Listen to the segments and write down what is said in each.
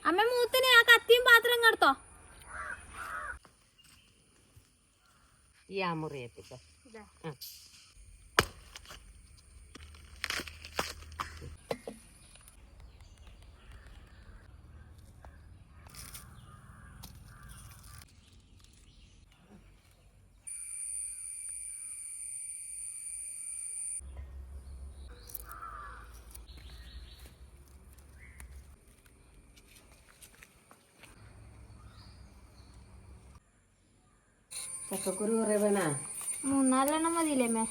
അമ്മ മൂത്തിന് ആ കത്തിയും പാത്രം കടത്തോ. ഈ ആ മുറി എത്തിക്കോ. ചക്കക്കുരു കുറേ വേണ? 3-4 മതിയില്ലേ അമ്മേ?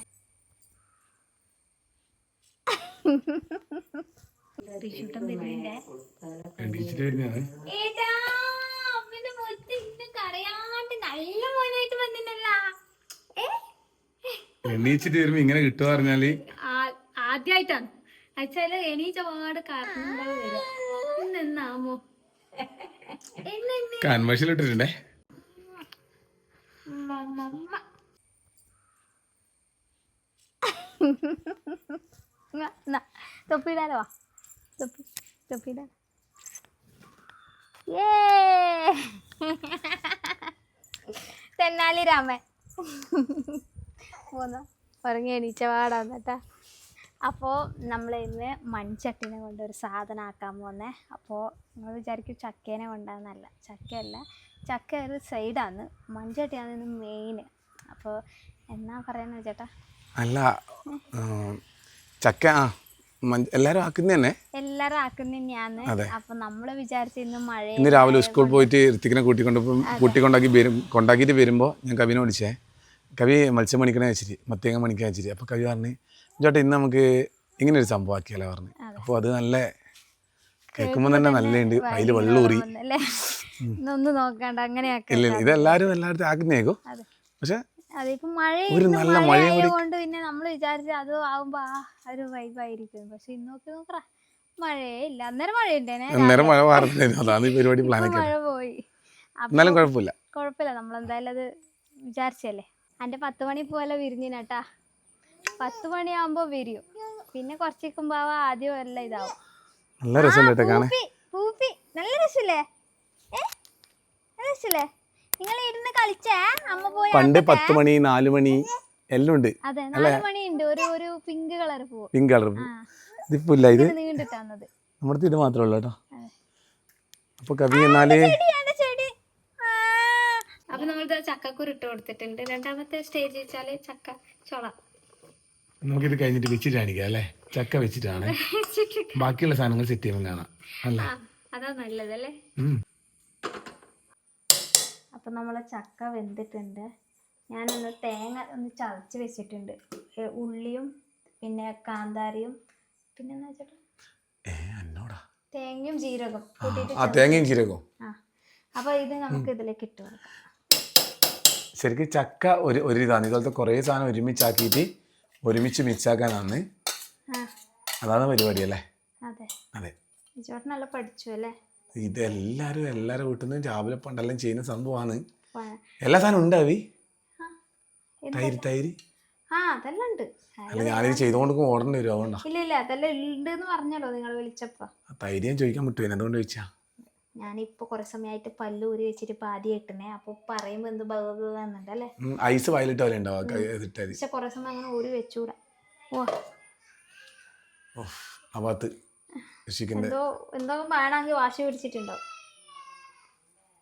എണീച്ചിട്ട് വരുമ്പോ ഇങ്ങനെ കിട്ടുക പറഞ്ഞാല് ആദ്യായിട്ടാണ് അച്ഛാല് എണീച്ച പാട് കാരണമോ കൺവേഴ്സിലിട്ടിട്ടുണ്ടേ. തൊപ്പിടാലോ, തൊപ്പിടാ. തെന്നാലി രാമൻ പോന്നോ, ഉറങ്ങി എണീച്ച പാടാന്നേട്ടാ. അപ്പോൾ നമ്മൾ ഇന്ന് മൺചട്ടീനെ കൊണ്ട് ഒരു സാധനം ആക്കാൻ പോകുന്നേ. അപ്പോൾ നിങ്ങൾ വിചാരിക്കും ചക്കേനെ കൊണ്ടാന്നല്ല, ചക്കയല്ല, ചക്ക ഒരു സൈഡാണ്, മൺചട്ടിയാണ് ഇന്ന് മെയിൻ. അപ്പോൾ എന്നാ പറയുന്നത് ചേട്ടാ? അല്ല ചക്ക എല്ലാരും ആക്കുന്ന തന്നെ, എല്ലാരും ആക്കുന്ന തന്നെയാണ്. അപ്പൊ നമ്മള് വിചാരിച്ച ഇന്ന് രാവിലെ സ്കൂളിൽ പോയിട്ട് ഋത്തിക്കിനെ കൊണ്ടാക്കിയിട്ട് വരുമ്പോൾ ഞാൻ കവിനെ വിളിച്ചേ. കവി മത്സ്യം മണിക്കണേ വെച്ചിട്ട്, മത്തേങ്ങ മണിക്കാൻ വെച്ചിട്ട്. അപ്പോൾ കവി പറഞ്ഞു, ചേട്ടാ ഇന്ന് നമുക്ക് ഇങ്ങനെ ഒരു സംഭവം ആക്കിയാലോ പറഞ്ഞു. അപ്പോൾ അത് നല്ല കേൾക്കുമ്പോൾ തന്നെ നല്ലുണ്ട്, അതിൽ വെള്ളൂറി. ഒന്ന് നോക്കണ്ട, അങ്ങനെ ഇല്ല ഇതെല്ലാരും എല്ലായിടത്തും ആക്കുന്നേക്കോ. പക്ഷെ അതിപ്പോ ഒരു നല്ല മഴയും കൊണ്ട് പിന്നെ നമ്മൾ വിചാരിച്ച അത് ആവുമ്പോ ഒരു വൈബായിരിക്കും. പക്ഷെ ഇന്ന് നോക്കി മഴയേ ഇല്ല. അന്നേരം മഴ വാർത്തയായിരുന്നു, അതാണ് ഈ പരിപാടി പ്ലാൻ ആക്കി. മഴ പോയി. എന്നാലും കുഴപ്പമില്ല, നമ്മളെന്തായാലും അത് വിചാരിച്ചല്ലേ. എൻ്റെ 10 മണി പോലെ വിരിഞ്ഞിനട്ടാ. 10 മണിയാകുമ്പോ വിരിയും, പിന്നെ കുറച്ചിരിക്കുമ്പോ ആദ്യം എല്ലാം ഇതാവും. നല്ല രസമുണ്ട് കാണാൻ. പൂപ്പി നല്ല രസല്ലേ? രസല്ലേ? നിങ്ങൾ ഇരുന്ന് കളിച്ചേ? അമ്മ പോയി പണ്ട് 10 മണി 4 മണി എല്ലാം ഉണ്ട്. അതെ, 4 മണി ഉണ്ട്. ഒരു പിങ്ക് കളർ പൂ. പിങ്ക് കളർ ഇതിപ്പോ ഇല്ല, ഇത് നീണ്ടിട്ടാന്നത്. നമ്മുടെ ഇത് മാത്രമേ ഉള്ളൂ കേട്ടോ. അപ്പൊ കവി എന്നാല് അപ്പൊ നമ്മൾ ചക്കക്കുരു ഇട്ട് കൊടുത്തിട്ടുണ്ട്. രണ്ടാമത്തെ സ്റ്റേജ് വെച്ചാല് ചക്ക ചൊള. നമുക്കിത് കഴിഞ്ഞിട്ട് വെച്ചിട്ട് കാണിക്കാം അല്ലേ? ചക്ക വെച്ചിട്ടാണ് ബാക്കിയുള്ള സാധനങ്ങൾ സെറ്റ് ചെയ്യുമ്പോൾ കാണാം അല്ലേ? അതാ നല്ലതല്ലേ? അപ്പൊ നമ്മളെ ചക്ക വെന്തിട്ടുണ്ട്. ഞാനൊന്ന് തേങ്ങ ഒന്ന് ചതച്ച് വെച്ചിട്ടുണ്ട്. ഉള്ളിയും പിന്നെ കാന്താരിയും പിന്നെ എന്താ വെച്ചിട്ട് തേങ്ങയും ജീരകം കൂട്ടിയിട്ട്. അപ്പൊ ഇത് നമുക്ക് ഇതിലേക്ക് ഇട്ട് കൊടുക്കാം. ശരിക്കും ചക്ക ഒരു ഇതാണ്, ഇതുപോലത്തെ കുറേ സാധനം ഒരുമിച്ചാക്കിയിട്ട് ഒരുമിച്ച് മിക്സാക്കാനാണ്, അതാണ് പരിപാടി അല്ലേ? അതെ. നല്ല പഠിച്ചു അല്ലേ? ഇതെല്ലാരും വീട്ടിൽ നിന്ന് രാവിലെ പണ്ടെല്ലാം ചെയ്യുന്ന സംഭവമാണ്. എല്ലാ സാധനം ഉണ്ട് അവി. തൈര് അതെല്ലാം ഉണ്ട്. അല്ല ഞാനിത് ചെയ്തോണ്ട് ഓടേണ്ടി വരും, അതുകൊണ്ടാ. ഇല്ല അതെല്ലാം ഉണ്ട് എന്ന് പറഞ്ഞല്ലോ നിങ്ങൾ വിളിച്ചപ്പോ. തൈര് ഞാൻ ചോദിക്കാൻ പറ്റുമോ, അതുകൊണ്ട് ചോദിച്ചാ. ഞാനിപ്പോ കുറെ സമയമായിട്ട് പല്ലൂരി വെച്ചിട്ട് പാതി ഇട്ടണേ. അപ്പൊ പറയുമ്പോ എന്ത് ബഗുന്നുണ്ടല്ലേ? ഐസ് വയലിട്ട് പോലെ ഉണ്ടാവും. പക്ഷെ കുറെ സമയം അങ്ങനെ ഊരി വെച്ചൂടാ. എന്തോ വേണമെങ്കിൽ വാശി പിടിച്ചിട്ടുണ്ടോ?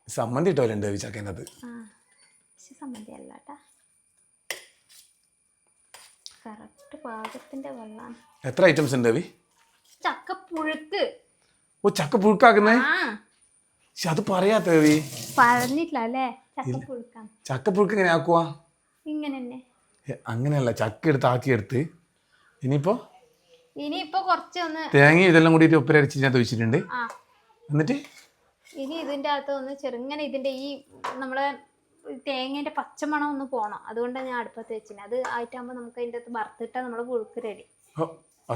സമ്മന്തി ഇട്ടോലുണ്ട് ചക്കനകത്ത്. സമ്മന്തി അല്ലാട്ടാ, കറക്റ്റ് പാകത്തിന്റെ വെള്ളാണ്. എത്ര ഐറ്റംസ് ഉണ്ട് അവി? ചക്കപ്പുഴുക്ക്. ഓ ചക്കപ്പുഴുക്കാക്കുന്നേ? അത് പറയാത്ത പറഞ്ഞിട്ടില്ല അല്ലേ? ചക്കപ്പുഴുക്കാണ്. ചക്കപ്പുഴുക്ക് എങ്ങനെ ആക്കുവാ? ഇങ്ങനെ തന്നെ. അങ്ങനെയല്ല, ചക്ക എടുത്ത് ആക്കിയെടുത്ത് ഇനിയിപ്പോ കുറച്ച് ഒന്ന് തേങ്ങ ഇതെല്ലാം കൂടിയിട്ട് ഒപ്പരടിച്ച് ഞാൻ വെച്ചിട്ടുണ്ട്. എന്നിട്ട് ഇനി ഇതിന്റെ അകത്ത് ഒന്ന് ചെറുങ്ങനെ ഇതിന്റെ ഈ നമ്മളെ തേങ്ങേന്റെ പച്ചമണം ഒന്ന് പോണം. അതുകൊണ്ടാണ് ഞാൻ അടുപ്പത്ത് വെച്ചിന്. അത് ആയിട്ടാകുമ്പോ നമുക്ക് അതിന്റെ അകത്ത് വറുത്തിട്ടാ നമ്മള് പുഴുക്ക് റെഡി.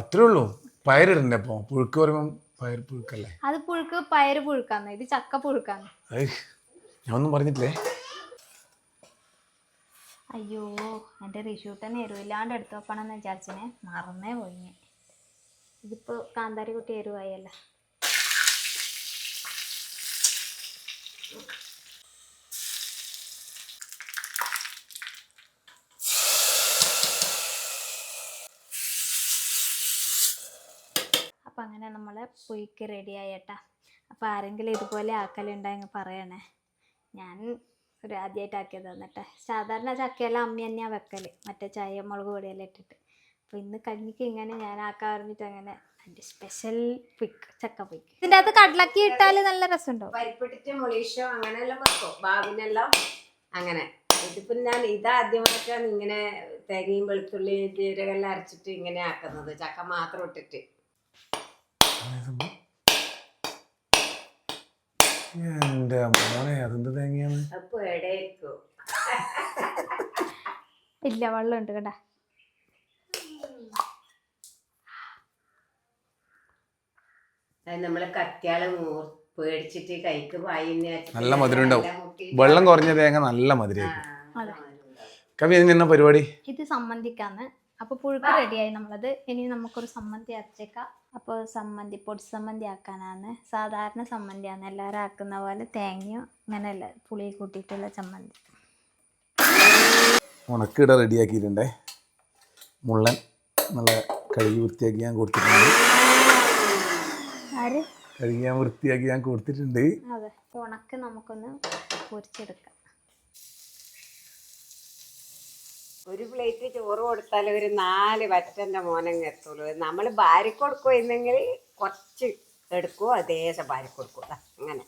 അത്രേ ഉള്ളൂ. പയറിടണ്ടേ? അപ്പൊ പുഴുക്ക് പറയുമ്പോ പയർ പുഴുക്കല്ലേ? അത് പുഴുക്ക് പയറ് പുഴുക്കാന്ന്, ഇത് ചക്ക പുഴുക്കാന്ന്. ഞാൻ ഒന്നും പറഞ്ഞിട്ടില്ലേ? അയ്യോ, എന്റെ റിഷൂട്ടനെ എരിവില്ലാണ്ട് എടുത്തു വെക്കണമെന്ന് വിചാരിച്ചേ, മറന്നേ പോയി. ഇതിപ്പോ കാന്താരി കുട്ടി എരിവായല്ല. അപ്പം അങ്ങനെ നമ്മളെ പുഴുക്ക് റെഡിയായി കേട്ടാ. അപ്പോൾ ആരെങ്കിലും ഇതുപോലെ ആക്കലുണ്ടെങ്കിൽ പറയണേ. ഞാൻ ഒരു ആദ്യമായിട്ട് ആക്കിയത് തന്നിട്ടെ. സാധാരണ ചക്കയെല്ലാം അമ്മ തന്നെയാണ് വെക്കൽ, മറ്റേ ചായ മുളക് പൊടിയെല്ലാം ഇട്ടിട്ട്. അപ്പോൾ ഇന്ന് കഞ്ഞിക്ക് ഇങ്ങനെ ഞാൻ ആക്കാൻ പറഞ്ഞിട്ട് അങ്ങനെ എൻ്റെ സ്പെഷ്യൽ പുഴുക്ക്, ചക്ക പുഴുക്ക്. ഇതിൻ്റെ അകത്ത് കടലക്കി ഇട്ടാൽ നല്ല രസമുണ്ടാവും. പരിപ്പിട്ടിട്ട് മുളീഷോ അങ്ങനെയെല്ലാം വെക്കും ബാബിനെല്ലാം അങ്ങനെ. ഇതിപ്പം ഞാൻ ഇതാദ്യമായിട്ടാണ് ഇങ്ങനെ തേങ്ങയും വെളുത്തുള്ളി ജീരകെല്ലാം അരച്ചിട്ട് ഇങ്ങനെ ആക്കുന്നത്, ചക്ക മാത്രം ഇട്ടിട്ട്. എൻ്റെ മോനെ അതെന്ത് തേങ്ങയാണ്? അപ്പൊ എടേക്കും ഇല്ല, വെള്ളമുണ്ട് കേട്ടാ. നമ്മള് കത്തിയാള് പേടിച്ചിട്ട് കൈക്ക് പായിന്ന് നല്ല മധുരം ഉണ്ടാവും. വെള്ളം കുറഞ്ഞ തേങ്ങ നല്ല മധുരമായിരിക്കും. കവി എന്നാ പരിപാടി? ഇത് സമ്മന്തിക്കാന്ന്. അപ്പോൾ പുഴുക്ക് റെഡിയായി നമ്മളത്. ഇനി നമുക്കൊരു സമ്മന്തി അരച്ചേക്കാം. അപ്പോൾ സമ്മന്തി പൊടി സമ്മന്തി ആക്കാനാണ്. സാധാരണ സമ്മന്തിയാണ് എല്ലാവരും ആക്കുന്ന പോലെ, തേങ്ങയോ അങ്ങനെയല്ല, പുളി കൂട്ടിയിട്ടുള്ള ചമ്മന്തി. ഉണക്കിട റെഡിയാക്കിയിട്ടുണ്ടേ. മുള്ളൻ നല്ല കഴുകി വൃത്തിയാക്കി ഞാൻ കൊടുത്തിട്ടുണ്ട്. ആര് കഴുകി ഞാൻ വൃത്തിയാക്കി ഞാൻ കൊടുത്തിട്ടുണ്ട്. അതെ, ഉണക്ക് നമുക്കൊന്ന് പൊരിച്ചെടുക്കാം. ഒരു പ്ലേറ്റ് ചോറ് കൊടുത്താൽ ഒരു 4 വറ്റൻ്റെ മോനങ്ങ് എത്തുള്ളൂ. നമ്മൾ ഭാര്യ കൊടുക്കുമെന്നെങ്കിൽ കുറച്ച് എടുക്കുമോ അതേശം ഭാര്യ കൊടുക്കുക അങ്ങനെ.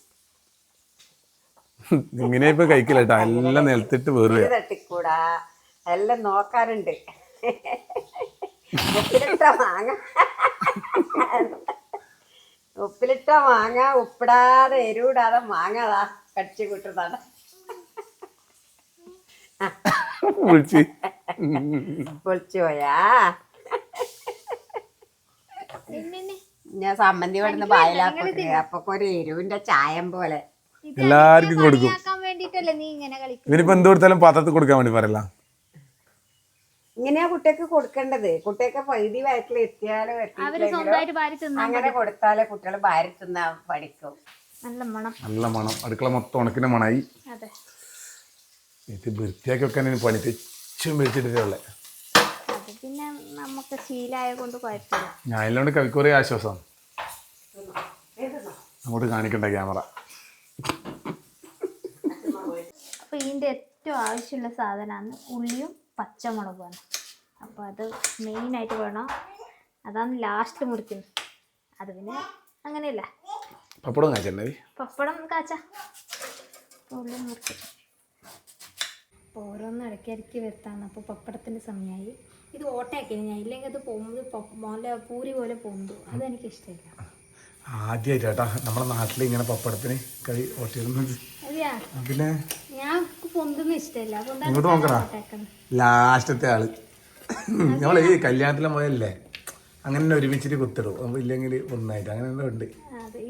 ഇങ്ങനെ ഇപ്പൊ കഴിക്കില്ലട്ടാ, എല്ലാം നിലത്തിട്ട് വേറുക. തട്ടിക്കൂടാ, എല്ലാം നോക്കാറുണ്ട്. ഉപ്പിലിട്ട മാങ്ങ ഉപ്പിടാതെ എരിവിടാതെ മാങ്ങതാ കടിച്ചു കൂട്ടുന്നതാണ്. പൊളിച്ചു പോയാ ഞാൻ സമ്മന്തി കൊടുന്ന് പായലാക്കി അപ്പൊ ഒരു എരിവിന്റെ ചായം പോലെ എല്ലാവർക്കും കൊടുക്കും. നീ ഇങ്ങനെ കളിക്കും. ഇവനിപ്പോ എന്ത് കൊടുത്താലും പാത്രത്തിൽ കൊടുക്കാൻ വേണ്ടി പറയല. ഇങ്ങനെയാ കുട്ടികൾക്ക് കൊടുക്കേണ്ടത്. കുട്ടിയൊക്കെ പകുതി വയറ്റിൽ എത്തിയാലോ അങ്ങനെ കൊടുത്താലേ കുട്ടികൾ ഭാര്യ തിന്നാ പഠിക്കും. നല്ല മണം, നല്ല മണം. അടുക്കള മൊത്തം ഉണക്കിന്റെ മണായി. ഇത് വൃത്തിയാക്കി വെക്കാൻ പണി തെച്ചും വെച്ചിട്ടുള്ളേ. പിന്നെ നമുക്ക് ശീലമായ കൊണ്ട് കുഴപ്പമില്ല. ഞാൻ എല്ലാം കവിക്ക് കുറേ ആശ്വാസം. അങ്ങോട്ട് കാണിക്കണ്ട ക്യാമറ. അപ്പോൾ ഇതിൻ്റെ ഏറ്റവും ആവശ്യമുള്ള സാധനമാണ് ഉള്ളിയും പച്ചമുളകുമാണ്. അപ്പോൾ അത് മെയിനായിട്ട് വേണം. അതാണ് ലാസ്റ്റ് മുറിക്കുന്നത്. അത് പിന്നെ അങ്ങനെയല്ല. പപ്പടം കാച്ചണ്ടേ? പപ്പടം കാച്ച ഉള്ളി മുറിക്കും. അപ്പോൾ ഓരോന്നും ഇടയ്ക്കിടയ്ക്ക് വരുത്താണ്. അപ്പോൾ പപ്പടത്തിൻ്റെ സമയമായി. ഇത് ഓട്ടയാക്കിയാണ് ഞാൻ, ഇല്ലെങ്കിൽ അത് പോകുന്നത് പൂരി പോലെ പോകുന്നു. അതെനിക്ക് ഇഷ്ടമില്ല. ആദ്യമായിട്ടാ നമ്മളെ നാട്ടിൽ ഇങ്ങനെ പപ്പടത്തിന് കറി ഓട്ടിയിടുന്നത്. പിന്നെ ഞാൻ പൊന്തൊന്നും ഇഷ്ടമില്ല. ഇങ്ങോട്ട് നോക്കണ ലാസ്റ്റത്തെ ആള്. നമ്മള് ഈ കല്യാണത്തിലെ മുതലല്ലേ അങ്ങനെ ഒരുമിച്ചിട്ട് കുത്തിടും. അപ്പൊ ഇല്ലെങ്കിൽ ഒന്നായിട്ട് അങ്ങനെ എന്തോ ഉണ്ട്.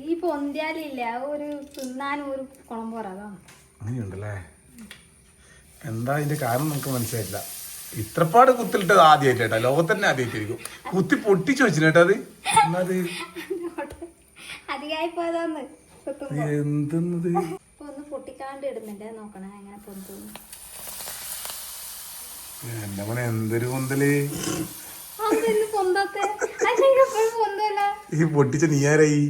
ഈ പൊന്തിയാലില്ല ഒരു തിന്നാനും ഒരു കുളമ്പോറ അതാണ്. അങ്ങനെയുണ്ടല്ലേ? എന്താ അതിന്റെ കാരണം നമുക്ക് മനസ്സിലായില്ല. ഇത്രപ്പാട് കുത്തിലിട്ടത് ആദ്യമായിട്ടാ, ലോകത്തന്നെ ആദ്യമായിട്ടായിരിക്കും. കുത്തി പൊട്ടിച്ചു വെച്ചിട്ടാ അത്. എന്നത് അധികമായി പോയതാന്ന് എന്തെന്നത് ഒന്ന് പൊട്ടിക്കാണ്ട് ഇടുന്നുണ്ട്. നോക്കണേ എങ്ങനെ പൊന്തുന്നു. എന്റെ മോനെ എന്തൊരു പൊന്തല്. ഈ പൊട്ടിച്ച നീയാരായി?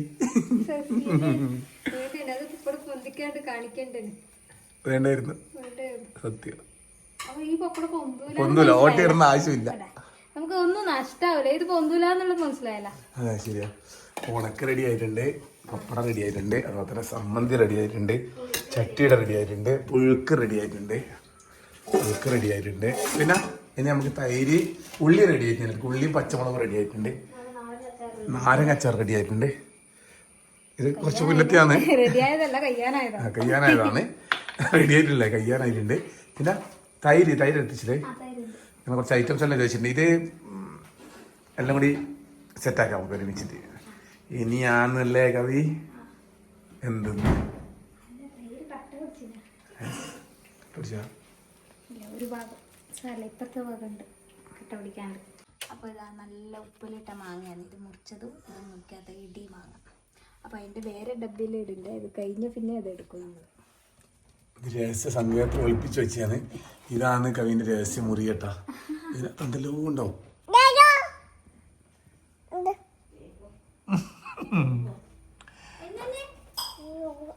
വേണ്ടായിരുന്നു സത്യം. പൊന്തൂല, ഓട്ടിയിടുന്ന ആവശ്യമില്ല. നമുക്ക് ഒന്നും നഷ്ടാവില്ല. ഇത് പൊന്തൂല എന്നുള്ളത് മനസ്സിലായല്ല. അതെ ശരിയാ. ഉണക്ക് റെഡി ആയിട്ടുണ്ട്, പപ്പടം റെഡി ആയിട്ടുണ്ട്, അതുപോലെ തന്നെ സമ്മന്തി റെഡി ആയിട്ടുണ്ട്, ചട്ടിയുടെ റെഡി ആയിട്ടുണ്ട്, പുഴുക്ക് റെഡി ആയിട്ടുണ്ട്, പിന്നെ ഇനി നമുക്ക് തൈര്, ഉള്ളി റെഡി ആയിട്ടുണ്ട്, ഉള്ളിയും പച്ചമുളകും റെഡി ആയിട്ടുണ്ട്, നാരങ്ങാച്ചാർ റെഡി ആയിട്ടുണ്ട്. ഇത് കുറച്ച് പുല്ലത്തിയാണ്, കയ്യാനായതാണ്. റെഡി ആയിട്ടില്ലേ? കയ്യാനായിട്ടുണ്ട്. പിന്നെ തൈര് എത്തിച്ചില്ലേ? അങ്ങനെ കുറച്ച് ഐറ്റംസ് എല്ലാം ചോദിച്ചിട്ടുണ്ട്. ഇത് എല്ലാം കൂടി സെറ്റാക്കാം നമുക്ക് ഒരുമിച്ചിട്ട്. ഇനിയാന്നല്ലേ കവി? എന്തെന്ന് ഒരു ഭാഗം ഇപ്പത്തെ ഭാഗമുണ്ട് കട്ട പിടിക്കാണ്ട്. അപ്പോൾ ഇതാ നല്ല ഉപ്പിലിട്ട മാങ്ങയാണ് ഇത് മുറിച്ചതും. ഇത് മുറിക്കാത്ത ഇടി മാങ്ങ. അപ്പോൾ അതിൻ്റെ വേറെ ഡബ്ബയിൽ ഇടില്ല. ഇത് കഴിഞ്ഞ് പിന്നെ അത് എടുക്കും നമ്മൾ. ഇത് രഹസ്യ സംഗീതത്തിൽ ഒളിപ്പിച്ച് വെച്ചാണ്. ഇതാണ് കവിൻ്റെ രഹസ്യ മുറി കേട്ടാ. ഇതിനകത്ത് എന്തെല്ലോ ഉണ്ടാവും.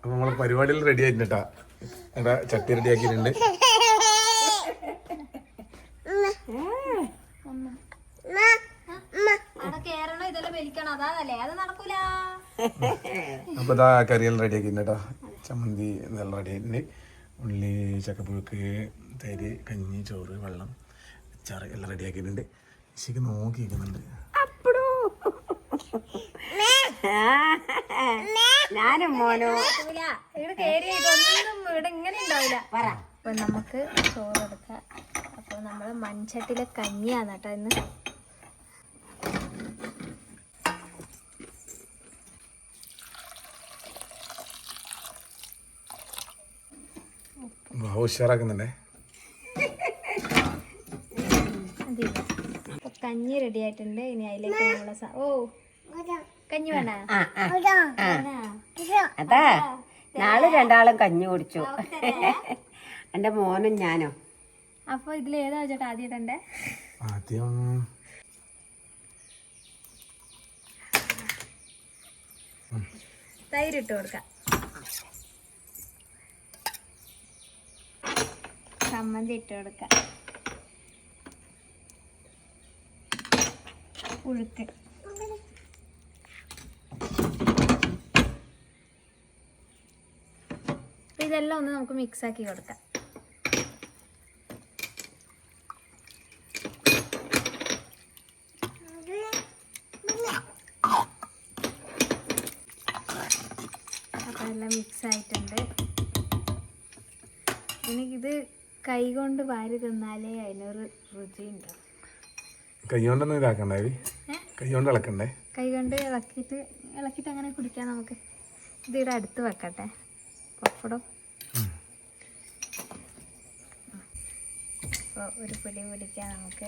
അപ്പൊ നമ്മളെ പരിപാടിയിൽ റെഡി ആയിട്ടുണ്ട് കേട്ടാ. എടാ ചട്ടി റെഡി ആക്കിയിട്ടുണ്ട്. അപ്പൊ ഇതാ കറിയെല്ലാം റെഡി ആക്കിയിട്ടുണ്ട് കേട്ടോ. ചമ്മന്തി ഇതെല്ലാം റെഡി ആയിട്ടുണ്ട്. ഉള്ളി, ചക്കപ്പുഴുക്ക്, തൈര്, കഞ്ഞി, ചോറ്, വെള്ളം, അച്ചാറ് എല്ലാം റെഡി ആക്കിയിട്ടുണ്ട്. ശരിക്ക് നോക്കിയിരിക്കുന്നുണ്ട്. ഞാനും മോനോ ഇവിടെ ഇങ്ങനെ ഉണ്ടാവില്ല. അപ്പൊ നമുക്ക് ചോറെടുക്കാം. അപ്പൊ നമ്മള് മൺചട്ടിയിലെ കഞ്ഞിയാണ് കേട്ടോ ഇന്ന്. ഉഷാറാക്കുന്നുണ്ടേ. അപ്പൊ കഞ്ഞി റെഡി ആയിട്ടുണ്ട്. ഇനി അതിലേക്ക് നമ്മളെ കഞ്ഞി വേണ അതാ നാളെ രണ്ടാളും കഞ്ഞി കുടിച്ചു. എന്റെ മോനും ഞാനോ. അപ്പൊ ഇതിൽ ഏതാ ചേട്ടാ ആദ്യം ഇടണ്ടേ? ആദ്യം തൈര് ഇട്ട് കൊടുക്കാം. ചമ്മന്തി ഇട്ട് കൊടുക്കാം. ഉഴുക്ക്, ഇതെല്ലാം ഒന്ന് നമുക്ക് മിക്സ് ആക്കി കൊടുക്കാം. അപ്പൊ എല്ലാം മിക്സ് ആയിട്ടുണ്ട്. എനിക്കിത് കൈ കൊണ്ട് വാരി തിന്നാലേ അതിനൊരു രുചി ഉണ്ടാവും. കൈ കൊണ്ടൊന്നും ഇതാക്കണ്ടേ? കൈ കൊണ്ട് ഇളക്കണ്ടേ? കൈ കൊണ്ട് ഇളക്കിയിട്ട് അങ്ങനെ കുടിക്കാം നമുക്ക്. ഇതിവിടെ അടുത്ത് വെക്കട്ടെ പപ്പടം. അപ്പോൾ ഒരു പിടി പിടിക്കാം നമുക്ക്.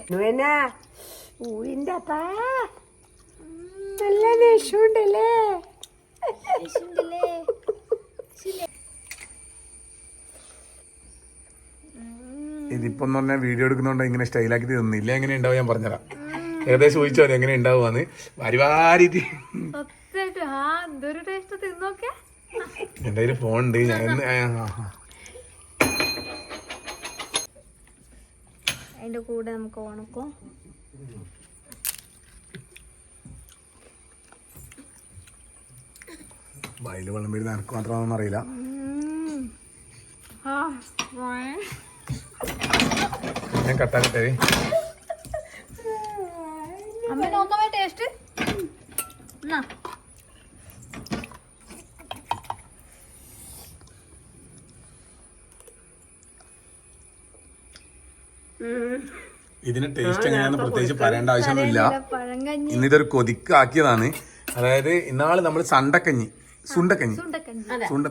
നല്ല നെശുണ്ടല്ലേ. ഇതിപ്പോ എന്ന് പറഞ്ഞാൽ വീഡിയോ എടുക്കുന്നോണ്ട് ഇങ്ങനെ സ്റ്റൈലാക്കി തിന്നില്ല. എങ്ങനെ ഉണ്ടാവും ഞാൻ പറഞ്ഞുതരാം. ഏകദേശം ചോദിച്ചോ എങ്ങനെ ഉണ്ടാവുകയെന്ന്. വാരിവാരിട്ട് എൻ്റെ കയ്യിൽ ഫോൺ ഉണ്ട്. ഞാൻ അതിന്റെ കൂടെ നമുക്ക് ഉണക്കും. വയല് വെള്ളം വരുന്ന എനിക്ക് മാത്രമാണെന്ന് അറിയില്ല. ഞാൻ കട്ടാക്കട്ടെ. അമ്മ നോക്കാമേ ടേസ്റ്റ്. ഇതിന് ടേസ്റ്റ് എങ്ങനെയാണെന്ന് പ്രത്യേകിച്ച് പറയേണ്ട ആവശ്യമൊന്നുമില്ല. ഇന്നിതൊരു കൊതിക്കാക്കിയതാണ്. അതായത് ഇന്നാള് നമ്മൾ സുണ്ടക്കഞ്ഞി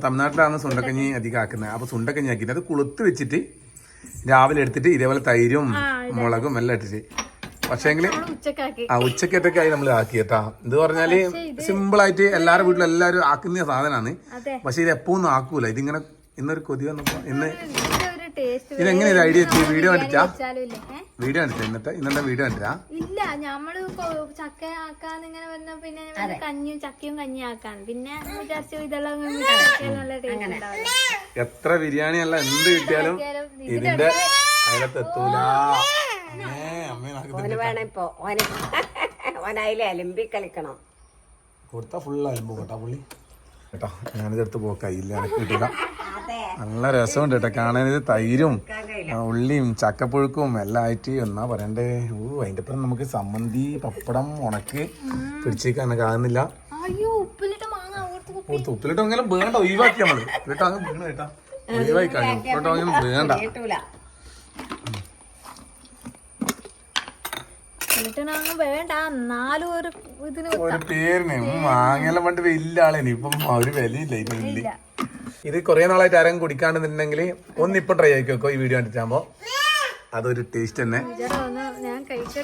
തമിഴ്നാട്ടിലാണ് സുണ്ടക്കഞ്ഞി അധികം ആക്കുന്നത്. അപ്പൊ സുണ്ടക്കഞ്ഞി ആക്കിയിട്ട് അത് കുളുത്ത് വെച്ചിട്ട് രാവിലെ എടുത്തിട്ട് ഇതേപോലെ തൈരും മുളകും എല്ലാം ഇട്ടിട്ട്, പക്ഷേങ്കില് ഉച്ചക്കത്തൊക്കെ ആയി നമ്മൾ ആക്കിയട്ടാ. ഇത് പറഞ്ഞാല് സിമ്പിൾ ആയിട്ട് എല്ലാവരുടെ വീട്ടിലും എല്ലാവരും ആക്കുന്ന സാധനമാണ്. പക്ഷെ ഇത് എപ്പോഴൊന്നും ആക്കൂല. ഇതിങ്ങനെ ഇന്നൊരു കൊതി വന്നപ്പോ ഇതെങ്ങനെ ഇത് ഐഡിയ എത്തി? വീഡിയോ കണ്ടിട്ടാ ഇന്നത്തെ വീഡിയോ കണ്ടിട്ടാ? ഇല്ല, ഞമ്മള് ചക്ക ആക്കാന്ന് ഇങ്ങനെ വന്ന പിന്നെ കഞ്ഞിയും ചക്കയും കഞ്ഞി ആക്കാണ്. പിന്നെ വിചാരിച്ചു ഇതെല്ലാം നല്ല ടേസ്റ്റ് ഉണ്ടാവില്ല. എത്ര ബിരിയാണി അല്ല എന്ത് കിട്ടിയാലും ഇതിന്റെ അതിലെത്തൂല. കൊടുത്ത ഫുള്ള് അലമ്പ് കേട്ടാ പുള്ളി കേട്ടാ. ഞാനിതെടുത്ത് പോ കയ്യില്ല, എനിക്ക് കിട്ടില്ല. നല്ല രസമുണ്ട് കേട്ടോ കാണാൻ. ഇത് തൈരും ഉള്ളിയും ചക്കപ്പുഴുക്കും എല്ലാം ആയിട്ട് എന്നാ പറയണ്ടേ. അതിന്റെ ഒപ്പം നമുക്ക് സമ്മന്തി, പപ്പടം, ഉണക്ക് പിടിച്ചേക്കാൻ കാണുന്നില്ല. ഉപ്പിലിട്ട് അങ്ങനെ വേണ്ട, ഒഴിവാക്കി നമ്മള്. ഉപ്പിലിട്ട് അങ്ങ് വീണ് കേട്ടാ, ഒഴിവാക്കി കഴിഞ്ഞു. ഉപ്പിലിട്ട് അങ്ങനെ വേണ്ട. വേണ്ട എന്നാലും ഒരു പേരിന് മാങ്ങയെല്ലാം പണ്ട് വലിയ ആളേനി. ഇപ്പം ഒരു വിലയില്ല ഇതിന്. ഇത് കുറെ നാളായിട്ട് ആരും കുടിക്കാണ്ടെന്നുണ്ടെങ്കിൽ ഒന്നിപ്പൊ ട്രൈ ആക്കി വെക്കോ. ഈ വീഡിയോ കണ്ടിട്ടാകുമ്പോ അതൊരു ടേസ്റ്റ് തന്നെ. ഞാൻ കഴിച്ചോ.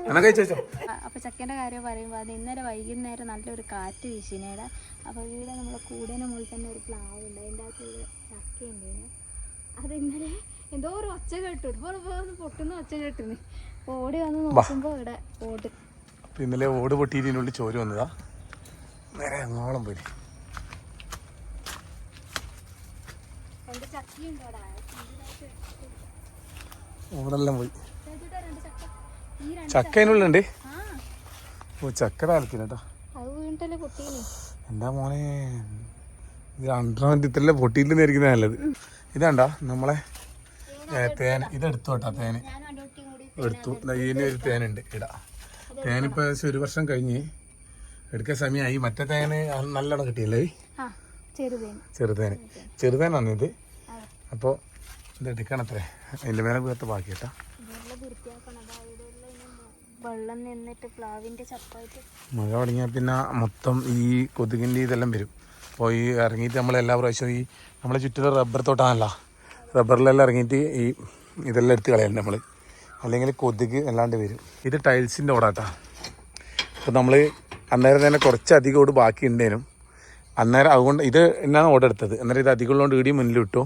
എന്നാ കഴിച്ചോ. അപ്പൊ ചക്കേന്റെ കാര്യം പറയുമ്പോ അത് ഇന്നലെ വൈകുന്നേരം നല്ലൊരു കാറ്റ് വീശിനേടെ. അപ്പോൾ ഇവിടെ നമ്മളെ കൂടേൻ്റെ മുകളിൽ തന്നെ ഒരു പ്ലാവ് ഉണ്ട്, അതിൻ്റെ അകത്ത് ഒരു ചക്ക ഉണ്ടായിരുന്നു. അത് ഇന്നലെ എന്തോ ഒരു ഒച്ച കേട്ടു, ഇപ്പോൾ പൊട്ടുന്ന ഒച്ച കേട്ടിരുന്നു. അപ്പോൾ ഓടി വന്ന് നോക്കുമ്പോൾ ഇവിടെ ഓട്. ഇന്നലെ ഓട് പൊട്ടിയിട്ട് ചോര വന്നതാ, നേരെ അങ്ങോളം പോയി. രണ്ട് ചക്കയുണ്ട് അവിടെ, ഓടെല്ലാം പോയി. രണ്ട് ചക്ക, ഈ രണ്ട് ചക്ക അതിനുള്ളുണ്ട്. ആ ഓ ചക്ക താല്പര്യട്ടാ, അത് വീണിട്ടല്ലേ പൊട്ടീനി. എന്താ മോനെ ഇത് 2 ഇത്രല്ലേ പൊട്ടിയില്ലെന്നായിരിക്കുന്ന നല്ലത്. ഇതാണ്ടാ നമ്മളെ തേൻ, ഇതെടുത്തു കേട്ടാ തേന് എടുത്തു. ഇതിന് ഒരു തേനുണ്ട് ഇടാ. തേനിപ്പോൾ ഏകദേശം 1 വർഷം കഴിഞ്ഞ് എടുക്കാൻ സമയമായി. മറ്റേ തേന് നല്ലോണം കിട്ടിയല്ലേ, ചെറുതേനാണ് ഇത്. അപ്പോൾ ഇത് എടുക്കണത്രേ, അതിൻ്റെ മേലെ വീർത്ത് ബാക്കി കേട്ടാ. വെള്ളം നിന്നിട്ട് പ്ലാവിൻ്റെ ചപ്പായിട്ട് മഴ തുടങ്ങിയാൽ പിന്നെ മൊത്തം ഈ കൊതുകിൻ്റെ ഇതെല്ലാം വരും. അപ്പോൾ ഈ ഇറങ്ങിയിട്ട് നമ്മൾ എല്ലാ പ്രാവശ്യവും ഈ നമ്മളെ ചുറ്റിലും റബ്ബർ തോട്ടാണല്ലോ, റബ്ബറിലെല്ലാം ഇറങ്ങിയിട്ട് ഈ ഇതെല്ലാം എടുത്ത് കളയണ്ട നമ്മൾ, അല്ലെങ്കിൽ കൊതുക് അല്ലാണ്ട് വരും. ഇത് ടൈൽസിൻ്റെ ഓടാട്ടാ. അപ്പോൾ നമ്മൾ അന്നേരം തന്നെ കുറച്ചധികം ഓട് ബാക്കി ഉണ്ടേനും. അന്നേരം അതുകൊണ്ട് ഇത് എന്നാണ് ഓട് എടുത്തത്. അന്നേരം ഇത് അധികം ഉള്ളതുകൊണ്ട് ഇടി മുന്നിൽ ഇട്ടു.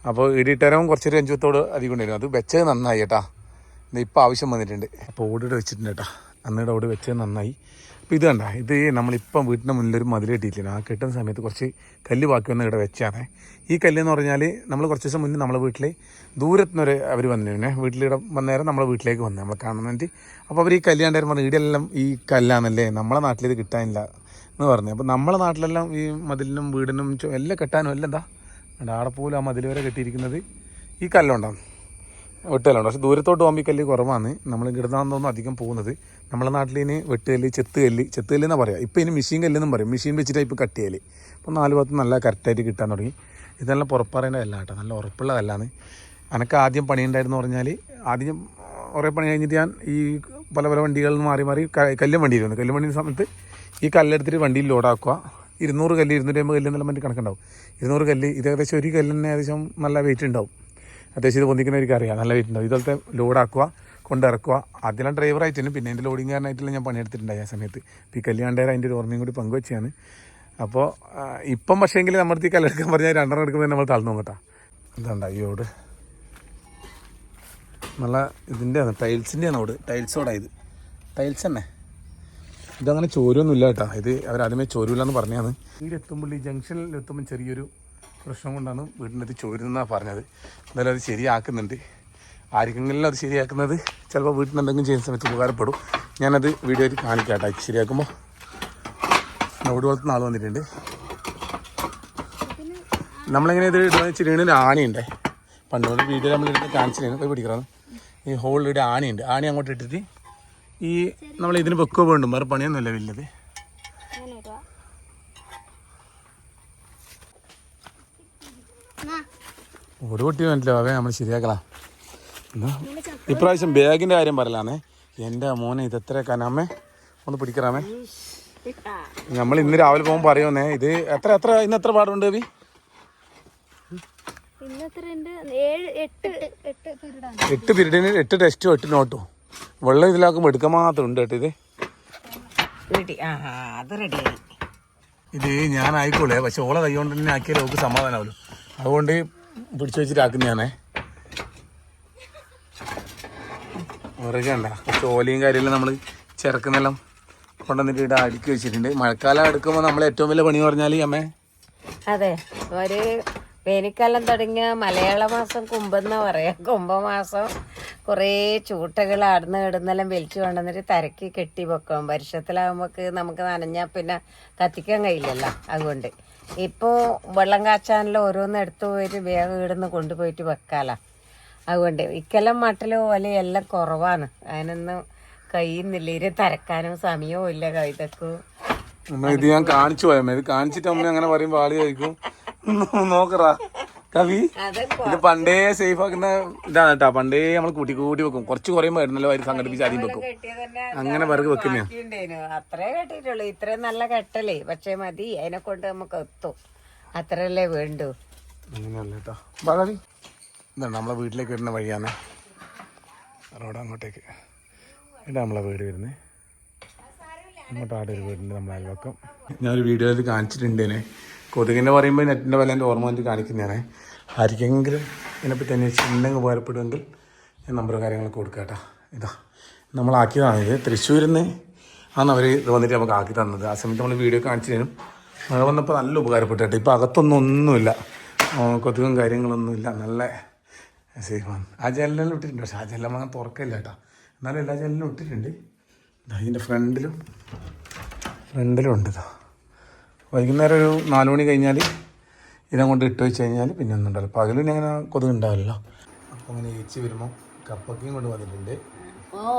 അപ്പോൾ ഇടിയിട്ടേരം കുറച്ചൊരു 5 വത്തോട് അധികം ഉണ്ടായിരുന്നു. അത് വെച്ചത് നന്നായി കേട്ടാ, ഇപ്പോൾ ആവശ്യം വന്നിട്ടുണ്ട്. അപ്പോൾ ഓടിട്ട് വെച്ചിട്ടുണ്ട് കേട്ടോ, അന്നേരം ഓട് വെച്ചത് നന്നായി. അപ്പോൾ ഇത് കണ്ട, ഇത് നമ്മളിപ്പം വീട്ടിൻ്റെ മുന്നിലൊരു മതിൽ കെട്ടിയിട്ടില്ല. ആ കെട്ടുന്ന സമയത്ത് കുറച്ച് കല്ല് ബാക്കി വന്ന് ഇവിടെ വെച്ചാണ്. ഈ കല്ലെന്ന് പറഞ്ഞാൽ നമ്മൾ കുറച്ച് ദിവസം മുന്നേ നമ്മളെ വീട്ടിൽ ദൂരത്തുനിന്നൊരു അവർ വന്നിരുന്നേ, വീട്ടിലിവിടെ വന്നേരം നമ്മളെ വീട്ടിലേക്ക് വന്നു നമ്മളെ കാണാൻ വേണ്ടി. അപ്പോൾ അവർ ഈ കല്യാണ്ടായിരുന്നു പറഞ്ഞു, ഇവിടെയെല്ലാം ഈ കല്ലാണല്ലേ, നമ്മളെ നാട്ടിൽ ഇത് കിട്ടാനില്ല എന്ന് പറഞ്ഞു. അപ്പോൾ നമ്മളെ നാട്ടിലെല്ലാം ഈ മതിലിനും വീടിനും എല്ലാം കെട്ടാനും എല്ലാം എന്താ ആടെ പോലും ആ മതിൽ വരെ കെട്ടിയിരിക്കുന്നത് ഈ കല്ലുണ്ടാകും, വെട്ടുകല്ലുണ്ട്. പക്ഷെ ദൂരത്തോട്ട് പോകുമ്പോൾ ഈ കല്ല് കുറവാണ്. നമ്മൾ ഇവിടുന്നാണെന്ന് അധികം പോകുന്നത്. നമ്മളെ നാട്ടിലിന് വെട്ടുകല്ല്, ചെത്തുകല്ല് എന്നാണ് പറയുക. ഇപ്പോൾ ഇനി മെഷീൻ കല്ലെന്നും പറയും. മെഷീൻ വെച്ചിട്ടാണ് ഇപ്പോൾ കട്ടിയല്. അപ്പോൾ 4 ഭാഗത്ത് നല്ല കറക്റ്റായിട്ട് കിട്ടാൻ തുടങ്ങി. ഇതെല്ലാം പുറപ്പറേണ്ട കല്ല കേട്ടോ, നല്ല ഉറപ്പുള്ള കല്ലാണ്. എനിക്ക് ആദ്യം പണിയുണ്ടായിരുന്നു പറഞ്ഞാൽ, ആദ്യം കുറേ പണി കഴിഞ്ഞിട്ട് ഞാൻ ഈ പല വണ്ടികളിൽ നിന്ന് മാറി കല്ലും വണ്ടിയിരുന്നു. കല്ലും വണ്ടിയുടെ സമയത്ത് ഈ കല്ലെടുത്തിട്ട് വണ്ടിയിൽ ലോഡാക്കുക. 200 കല്ല് 250 കല്ല് എന്നെല്ലാം വേണ്ടി കണക്കുണ്ടാവും. 200 കല്ല്, ഇത് ഏകദേശം ഒരു കല്ലിന് ഏകദേശം നല്ല വെയിറ്റ് ഉണ്ടാവും. അത്യാവശ്യം ഇത് പൊന്തിക്കുന്നവർക്ക് അറിയാം, നല്ല വെയിറ്റ് ഉണ്ടാവും. ഇതുപോലത്തെ ലോഡാക്കുക, കൊണ്ടിറക്കുക. ആദ്യം ഡ്രൈവറായിട്ടാണ്, പിന്നെ എൻ്റെ ലോഡിങ്ങാരനായിട്ടില്ല ഞാൻ പണിയെടുത്തിട്ടുണ്ടായി ആ സമയത്ത്. ഇപ്പോൾ ഈ കല്യാണ്ടേരം അതിൻ്റെ ഒരു ഓർമ്മയും കൂടി പങ്കുവെച്ചാണ്. അപ്പോൾ ഇപ്പം പക്ഷേങ്കിൽ നമ്മുടെ ഈ കല്ലെടുക്കാൻ പറഞ്ഞാൽ 2 എടുക്കുമ്പോൾ നമ്മൾ തളർന്നു കേട്ടോ. ഇതുണ്ട ഈ ഓട് നല്ല ഇതിൻ്റെയാണ്, ടൈൽസിൻ്റെയാണ് ഓട്, ടൈൽസോടാണ് ഇത്, ടൈൽസ് തന്നെ. ഇതങ്ങനെ ചോരൊന്നുമില്ല കേട്ടോ, ഇത് അവരാദ്യമേ ചോരൂലെന്ന് പറഞ്ഞതാണ്. ഇവിടെ എത്തുമ്പോൾ ഈ ജംഗ്ഷനിൽ എത്തുമ്പോൾ ചെറിയൊരു പ്രശ്നം കൊണ്ടാണ് വീടിനകത്ത് ചോരുന്നാണ് പറഞ്ഞത്. എന്തായാലും അത് ശരിയാക്കുന്നുണ്ട്. ആർക്കെങ്കിലും അത് ശരിയാക്കുന്നത് ചിലപ്പോൾ വീട്ടിൽ എന്തെങ്കിലും ചെയ്യുന്ന സമയത്ത് ഉപകാരപ്പെടും. ഞാനത് വീഡിയോയിൽ കാണിക്കാം കേട്ടോ. ശരിയാക്കുമ്പോൾ ഓട് വളർത്തുന്ന ആൾ വന്നിട്ടുണ്ട്. നമ്മളിങ്ങനെ ഇത് ഇടുന്ന വെച്ചിട്ടുണ്ടെങ്കിൽ ആണിയുണ്ടേ, പണ്ട് പോലെ വീഡിയോ നമ്മളിട്ട് കാണിച്ചിരുന്നു. പോയി പിടിക്കണം. ഈ ഹോളിലൂടെ ആണിയുണ്ട്. ആണി അങ്ങോട്ട് ഇട്ടിട്ട് ഈ നമ്മൾ ഇതിന് വെക്കുക വേണ്ടും, വേറെ പണിയൊന്നുമില്ല വലുത്. ഓട് പൊട്ടി വേണ്ടില്ല അവേ, നമ്മൾ ശരിയാക്കലാം. ഇപ്രാവശ്യം ബാഗിൻ്റെ കാര്യം പറയലാന്നേ. എൻ്റെ മോനെ ഇതെത്ര കനാമേ ഒന്ന് പിടിക്കറാമേ. നമ്മൾ ഇന്ന് രാവിലെ പോകുമ്പോൾ പറയുന്നേ, ഇത് ഇന്ന് എത്ര പാടുണ്ട് കവി? 8 പീരീഡിന് 8 ടെസ്റ്റും 8 നോട്ടും. വെള്ളം ഇതിലാക്കുമ്പോൾ എടുക്കാൻ മാത്രം ഉണ്ട് കേട്ടോ. ഇത് ഞാൻ ആയിക്കോളേ, പക്ഷെ ഓളെ കൈ കൊണ്ട് തന്നെ ആക്കിയാൽ നമുക്ക് സമാധാനമാവുള്ളൂ. അതുകൊണ്ട് പിടിച്ചു വെച്ചിട്ട് ആക്കുന്നതാണേ. ഉറക്കണ്ട കുറച്ച് ഓലയും കാര്യമെല്ലാം നമ്മൾ ചിറക്കുന്നെല്ലാം കൊണ്ടുവന്നിട്ട് ഇവിടെ അടുക്കി വെച്ചിട്ടുണ്ട്. മഴക്കാലം എടുക്കുമ്പോൾ നമ്മൾ ഏറ്റവും വലിയ പണി പറഞ്ഞാൽ അമ്മേ, അതെ, ഒരു വേനൽക്കാലം തുടങ്ങിയ മലയാള മാസം കുംഭെന്നാ പറയാം. കുംഭമാസം കുറേ ചൂട്ടകൾ ആടുന്ന കിടന്നെല്ലാം വലിച്ചു കൊണ്ടുവന്നിട്ട് തരക്കി കെട്ടി വെക്കും. വർഷത്തിലാകുമ്പോൾ നമുക്ക് നനഞ്ഞാൽ പിന്നെ കത്തിക്കാൻ കഴിയില്ലല്ലോ. അതുകൊണ്ട് ഇപ്പോൾ വെള്ളം കാച്ചാനുള്ള ഓരോന്ന് എടുത്തു പോയിട്ട് വേഗം ഇടുന്ന് കൊണ്ടുപോയിട്ട് വെക്കാലോ. അതുകൊണ്ട് ഇക്കെല്ലാം മട്ടിലും ഓലയെല്ലാം കുറവാണ്. അതിനൊന്നും കഴിയുന്നില്ല. ഇത് തരക്കാനും സമയവും ഇല്ല കൈതക്കും. ഇത് ഞാൻ കാണിച്ചു പോയാ ഇത് കാണിച്ചിട്ട് അമ്മ അങ്ങനെ പറയുമ്പോൾ ആള് കഴിക്കും നോക്കറാ കവി. ഇത് പണ്ടേ സേഫ് ആക്കുന്ന ഇതാണ് കേട്ടാ. പണ്ടേ നമ്മൾ കൂട്ടി വെക്കും. കുറച്ച് കുറയുമ്പോ നല്ല വരി സംഘടിപ്പിച്ച് ആദ്യം വെക്കും. അങ്ങനെ വിറക് വെക്കുന്ന അത്രേ കെട്ടിട്ടുള്ളൂ. ഇത്രയും നല്ല കെട്ടലേ, പക്ഷെ മതി, അതിനെ കൊണ്ട് നമുക്ക് എത്തും. അത്രയല്ലേ വേണ്ടു. അങ്ങനെയല്ല കേട്ടോ. കവി ഇതാണ് നമ്മളെ വീട്ടിലേക്ക് വരുന്ന വഴിയാണ്. റോഡ് അങ്ങോട്ടേക്ക്. ഇതാ നമ്മളെ വീട് വരുന്നത്. അങ്ങോട്ട് ആടെ ഒരു വീടുണ്ട് നമ്മളെ അയൽവക്കം. ഞാനൊരു വീഡിയോയിൽ കാണിച്ചിട്ടുണ്ടേനെ. കൊതുകിൻ്റെ പറയുമ്പോൾ നെറ്റിൻ്റെ വില എൻ്റെ ഓർമ്മ വേണ്ടി കാണിക്കുന്നതാണ്. ആർക്കെങ്കിലും ഇതിനെപ്പറ്റി അന്വേഷിച്ചിട്ടുണ്ടെങ്കിൽ ഉപകാരപ്പെടുമെങ്കിൽ ഞാൻ നമ്പറും കാര്യങ്ങളൊക്കെ കൊടുക്കാം കേട്ടോ. ഇതാ നമ്മളാക്കിയതാണ് ഇത്. തൃശ്ശൂരിൽ നിന്ന് ആണ് അവർ ഇത് വന്നിട്ട് നമുക്ക് ആക്കി തന്നത്. ആ സമയത്ത് നമ്മൾ വീഡിയോ കാണിച്ചു തരും. മഴ വന്നപ്പോൾ നല്ല ഉപകാരപ്പെട്ടു കേട്ടോ. ഇപ്പോൾ അകത്തൊന്നുമില്ല, കൊതുകും കാര്യങ്ങളൊന്നുമില്ല, നല്ല സേഫാണ്. ആ ജനലെല്ലാം ഇട്ടിട്ടുണ്ട്, പക്ഷേ ആ ജനലം അങ്ങനെ തുറക്കില്ല കേട്ടോ. എന്നാലും എല്ലാ ജനലും ഇട്ടിട്ടുണ്ട്. ഇതിൻ്റെ ഫ്രണ്ടിലും ഉണ്ട്. ഇതാ വൈകുന്നേരം ഒരു 4 മണി കഴിഞ്ഞാൽ ഇതങ്ങോട്ട് ഇട്ട് വെച്ച് കഴിഞ്ഞാൽ പിന്നെ ഒന്നും ഉണ്ടാവില്ല. പകലും അങ്ങനെ കൊതുക് ഉണ്ടാവില്ലല്ലോ. അപ്പോൾ അങ്ങനെ ഏച്ചി വരുമ്പോൾ കപ്പക്കയും കൊണ്ട് വന്നിട്ടുണ്ട്.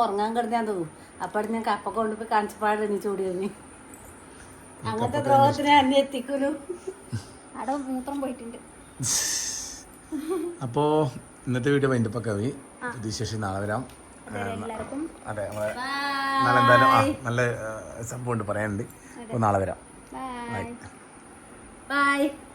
ഉറങ്ങാൻ കിടന്നാൻ തോന്നും. അപ്പോൾ ഞാൻ കപ്പ കൊണ്ടുപോയി കാണിച്ചപ്പാട് എണീച്ച് ഓടി വന്നു. അങ്ങനത്തെ ദ്രോഹത്തിനെ അന്നെ എത്തിക്കുള്ളൂ. അവിടെ മൂത്രം പോയിട്ടുണ്ട്. അപ്പോൾ ഇന്നത്തെ വീഡിയോ അതിൻ്റെ കവി വിശേഷം നാളെ വരാം. എല്ലാവർക്കും അതെ, നാളെ എന്തായാലും നല്ല സംഭവം ഉണ്ട് പറയാനുണ്ട്. അപ്പോൾ നാളെ വരാം. ബൈ. ബൈ.